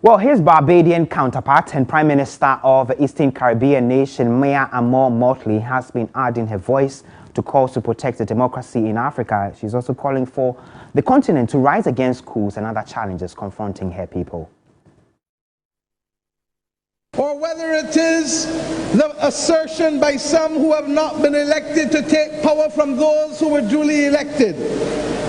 Well, his Barbadian counterpart and Prime Minister of the Eastern Caribbean nation, Mia Amor Motley, has been adding her voice to calls to protect the democracy in Africa. She's also calling for the continent to rise against coups and other challenges confronting her people. Or whether it is the assertion by some who have not been elected to take power from those who were duly elected.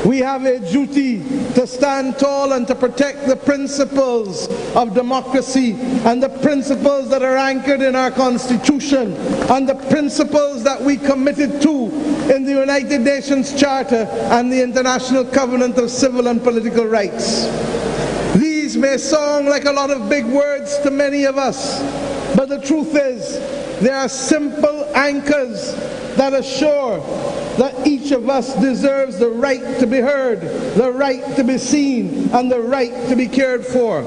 We have a duty to stand tall and to protect the principles of democracy and the principles that are anchored in our Constitution and the principles that we committed to in the United Nations Charter and the International Covenant of Civil and Political Rights. These may sound like a lot of big words to many of us, but the truth is they are simple anchors that assure that each of us deserves the right to be heard, the right to be seen, and the right to be cared for.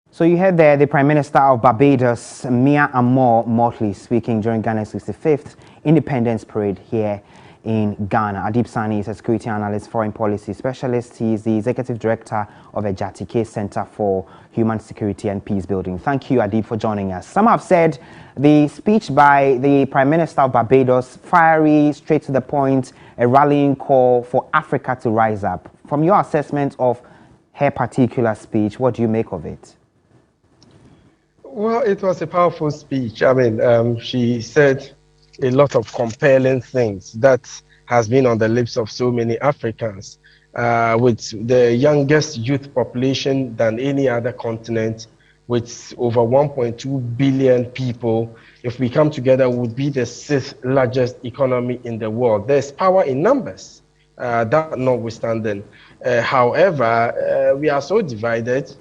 So you heard there the Prime Minister of Barbados, Mia Amor Motley, speaking during Ghana's 65th Independence Parade here in Ghana. Adib Saani is a security analyst, foreign policy specialist. He is the executive director of the Jatike Center for Human Security and Peace Building. Thank you, Adib, for joining us. Some have said the speech by the Prime Minister of Barbados, fiery, straight to the point, a rallying call for Africa to rise up. From your assessment of her particular speech, what do you make of it? Well, it was a powerful speech. I mean, she said a lot of compelling things that has been on the lips of so many Africans, with the youngest youth population than any other continent, with over 1.2 billion people. If we come together, would be the 6th largest economy in the world. There's power in numbers, that notwithstanding. However, we are so divided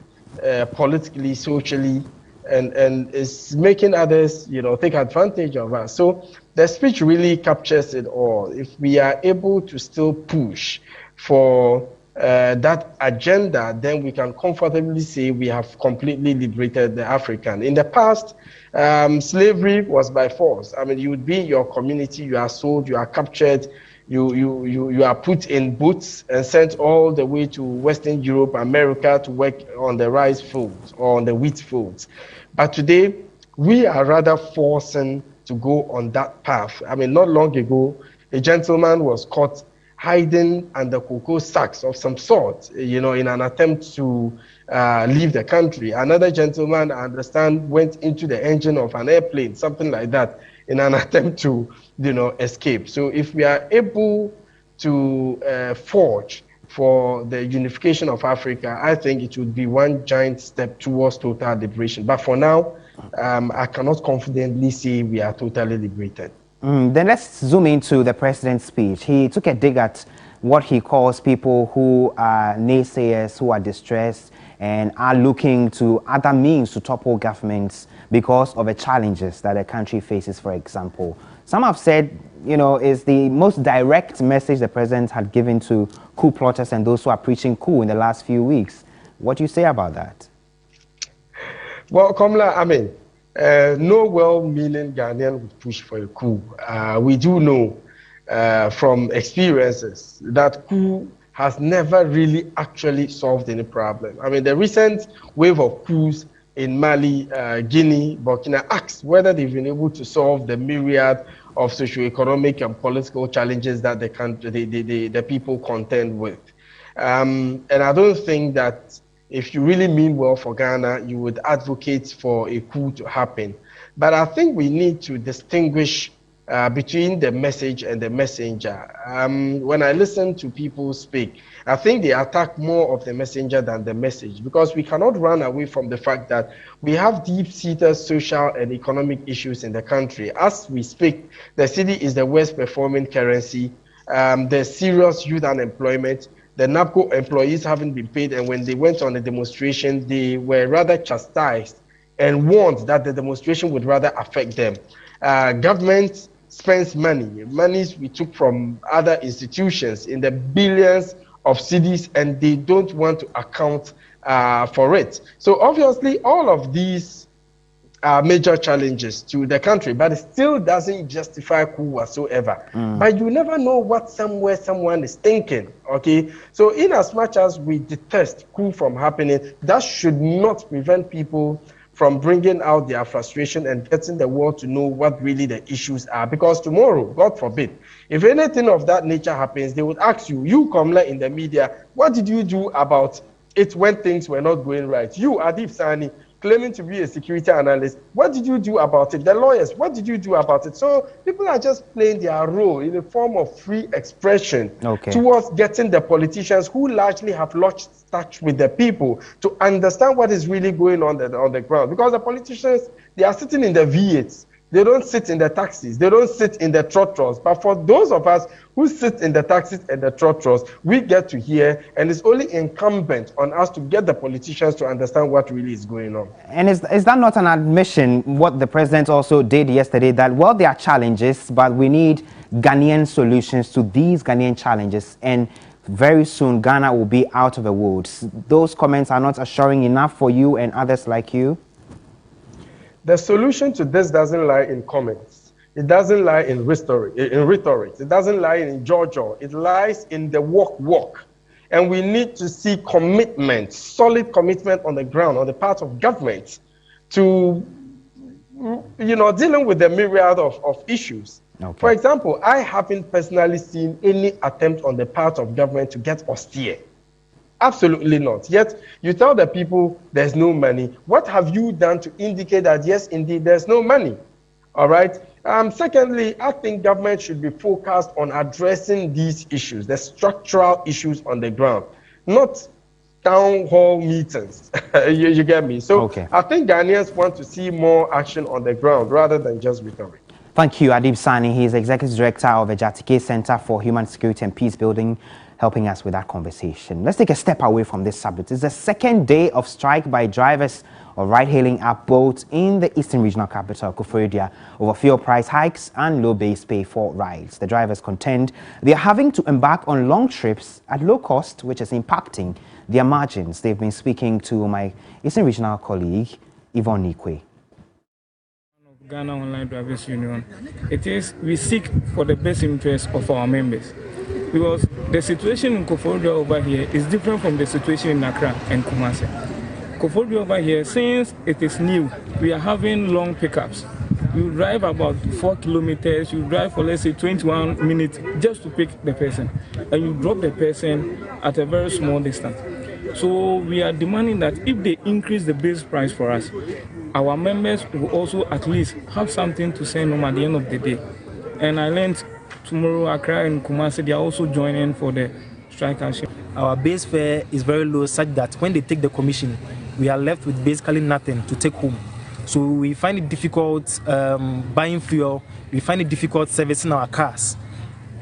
politically, socially, and it's making others, take advantage of us. So the speech really captures it all. If we are able to still push for that agenda, then we can comfortably say we have completely liberated the African. In the past, slavery was by force. I mean, you would be in your community, you are sold, you are captured, you are put in boats and sent all the way to Western Europe, America, to work on the rice fields or on the wheat fields. But today, we are rather forcing to go on that path. I mean, not long ago, a gentleman was caught hiding under cocoa sacks of some sort, in an attempt to leave the country. Another gentleman, I understand, went into the engine of an airplane, something like that, in an attempt to, escape. So if we are able to forge for the unification of Africa, I think it would be one giant step towards total liberation. But for now, I cannot confidently say we are totally liberated. Then let's zoom into the president's speech. He took a dig at what he calls people who are naysayers, who are distressed, and are looking to other means to topple governments because of the challenges that the country faces, for example. Some have said, is the most direct message the president had given to coup plotters and those who are preaching coup in the last few weeks. What do you say about that? Well, Komla, I mean, no well-meaning Ghanaian would push for a coup. We do know from experiences that coup has never really actually solved any problem. I mean, the recent wave of coups in Mali, Guinea, Burkina asks whether they've been able to solve the myriad of socio-economic and political challenges that the country, the people contend with. And I don't think that if you really mean well for Ghana, you would advocate for a coup to happen. But I think we need to distinguish between the message and the messenger. When I listen to people speak, I think they attack more of the messenger than the message, because we cannot run away from the fact that we have deep-seated social and economic issues in the country. As we speak, the cedi is the worst performing currency. There's serious youth unemployment. The NAPCO employees haven't been paid, and when they went on a demonstration, they were rather chastised and warned that the demonstration would rather affect them. Government spends monies we took from other institutions in the billions of cedis, and they don't want to account for it. So obviously, all of these major challenges to the country, but it still doesn't justify coup whatsoever. But you never know what someone is thinking, okay? So in as much as we detest coup from happening, that should not prevent people from bringing out their frustration and getting the world to know what really the issues are. Because tomorrow, God forbid, if anything of that nature happens, they would ask you, Komla in the media, what did you do about it when things were not going right? You, Adib Saani, claiming to be a security analyst, what did you do about it? The lawyers, what did you do about it? So people are just playing their role in a form of free expression towards getting the politicians who largely have lost touch with the people to understand what is really going on the ground. Because the politicians, they are sitting in the V8s. They don't sit in the taxis. They don't sit in the trotros. But for those of us who sit in the taxis and the trotros, we get to hear, and it's only incumbent on us to get the politicians to understand what really is going on. And is that not an admission, what the president also did yesterday, that, well, there are challenges, but we need Ghanaian solutions to these Ghanaian challenges, and very soon Ghana will be out of the woods? Those comments are not assuring enough for you and others like you? The solution to this doesn't lie in comments. It doesn't lie in rhetoric. It doesn't lie in Georgia. It lies in the walk. And we need to see commitment, solid commitment on the ground, on the part of government to, dealing with the myriad of issues. Okay. For example, I haven't personally seen any attempt on the part of government to get austere. Absolutely not. Yet, you tell the people there's no money. What have you done to indicate that, yes, indeed, there's no money? All right. Secondly, I think government should be focused on addressing these issues, the structural issues on the ground, not town hall meetings. you get me? So I think Ghanaians want to see more action on the ground rather than just rhetoric. Thank you, Adib Saani. He is Executive Director of the Jatike Center for Human Security and Peace Building, helping us with that conversation. Let's take a step away from this subject. It's the second day of strike by drivers of ride-hailing app both in the Eastern Regional Capital, Koforidua, over fuel price hikes and low base pay for rides. The drivers contend they are having to embark on long trips at low cost, which is impacting their margins. They've been speaking to my Eastern Regional colleague, Yvonne Nikwe. Ghana Online Drivers Union, we seek for the best interest of our members, because the situation in Koforidua over here is different from the situation in Accra and Kumasi. Koforidua over here, since it is new, we are having long pickups. You drive about 4 kilometers, you drive for, let's say, 21 minutes just to pick the person, and you drop the person at a very small distance. So we are demanding that if they increase the base price for us, our members will also at least have something to send home at the end of the day. And I learned tomorrow Accra and Kumasi, they are also joining for the strike action. Our base fare is very low, such that when they take the commission, we are left with basically nothing to take home. So we find it difficult buying fuel, we find it difficult servicing our cars.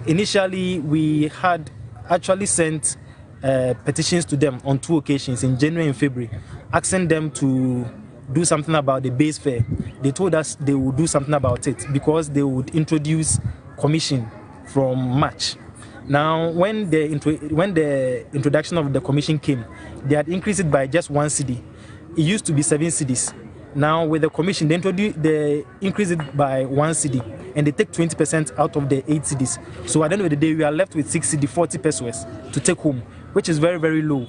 Initially, we had actually sent petitions to them on 2 occasions, in January and February, asking them to do something about the base fare. They told us they would do something about it because they would introduce commission from March. Now, when the introduction of the commission came, they had increased it by just 1 cedi. It used to be 7 cedis. Now, with the commission, they increase it by 1 cedi, and they take 20% out of the 8 cedis. So at the end of the day, we are left with 6 cedi, 40 pesos to take home, which is very, very low.